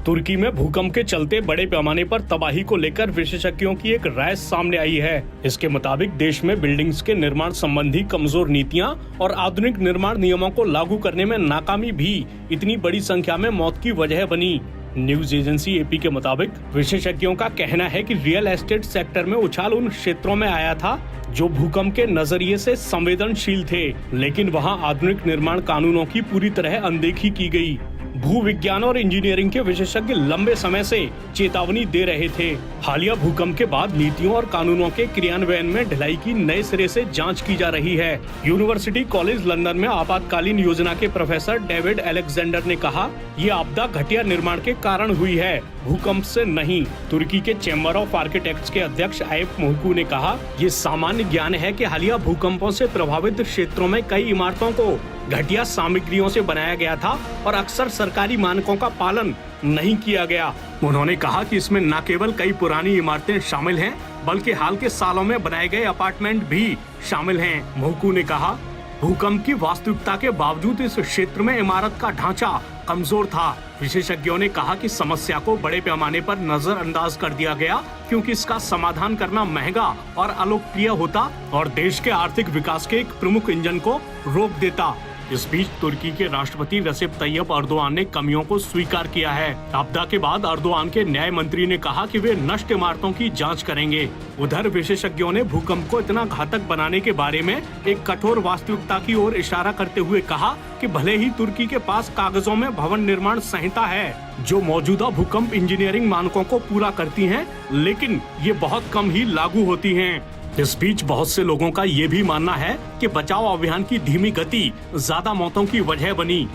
तुर्की में भूकंप के चलते बड़े पैमाने पर तबाही को लेकर विशेषज्ञों की एक राय सामने आई है। इसके मुताबिक देश में बिल्डिंग्स के निर्माण संबंधी कमजोर नीतियां और आधुनिक निर्माण नियमों को लागू करने में नाकामी भी इतनी बड़ी संख्या में मौत की वजह बनी। न्यूज एजेंसी एपी के मुताबिक विशेषज्ञों का कहना है कि रियल एस्टेट सेक्टर में उछाल उन क्षेत्रों में आया था जो भूकंप के नजरिए से संवेदनशील थे, लेकिन वहां आधुनिक निर्माण कानूनों की पूरी तरह अनदेखी की गई। भूविज्ञान और इंजीनियरिंग के विशेषज्ञ लंबे समय से चेतावनी दे रहे थे। हालिया भूकंप के बाद नीतियों और कानूनों के क्रियान्वयन में ढिलाई की नए सिरे से जांच की जा रही है। यूनिवर्सिटी कॉलेज लंदन में आपातकालीन योजना के प्रोफेसर डेविड अलेक्जेंडर ने कहा, ये आपदा घटिया निर्माण के कारण हुई है, भूकंप से नहीं। तुर्की के चैम्बर ऑफ आर्किटेक्ट्स के अध्यक्ष आयप मुहकू ने कहा, ये सामान्य ज्ञान है कि हालिया भूकंपों से प्रभावित क्षेत्रों में कई इमारतों को घटिया सामग्रियों से बनाया गया था और अक्सर सरकारी मानकों का पालन नहीं किया गया। उन्होंने कहा कि इसमें न केवल कई पुरानी इमारतें शामिल हैं, बल्कि हाल के सालों में बनाए गए अपार्टमेंट भी शामिल हैं। मुहकू ने कहा, भूकंप की वास्तविकता के बावजूद इस क्षेत्र में इमारत का ढांचा कमजोर था। विशेषज्ञों ने कहा कि समस्या को बड़े पैमाने पर नजरअंदाज कर दिया गया क्योंकि इसका समाधान करना महंगा और अलोकप्रिय होता और देश के आर्थिक विकास के एक प्रमुख इंजन को रोक देता। इस बीच तुर्की के राष्ट्रपति रसेप तैयप अर्दोआन ने कमियों को स्वीकार किया है। आपदा के बाद अर्दोआन के न्याय मंत्री ने कहा कि वे नष्ट इमारतों की जांच करेंगे। उधर विशेषज्ञों ने भूकंप को इतना घातक बनाने के बारे में एक कठोर वास्तविकता की ओर इशारा करते हुए कहा कि भले ही तुर्की के पास कागजों में भवन निर्माण संहिता है जो मौजूदा भूकंप इंजीनियरिंग मानकों को पूरा करती है, लेकिन ये बहुत कम ही लागू होती हैं। इस बीच बहुत से लोगों का ये भी मानना है कि बचाव अभियान की धीमी गति ज्यादा मौतों की वजह बनी।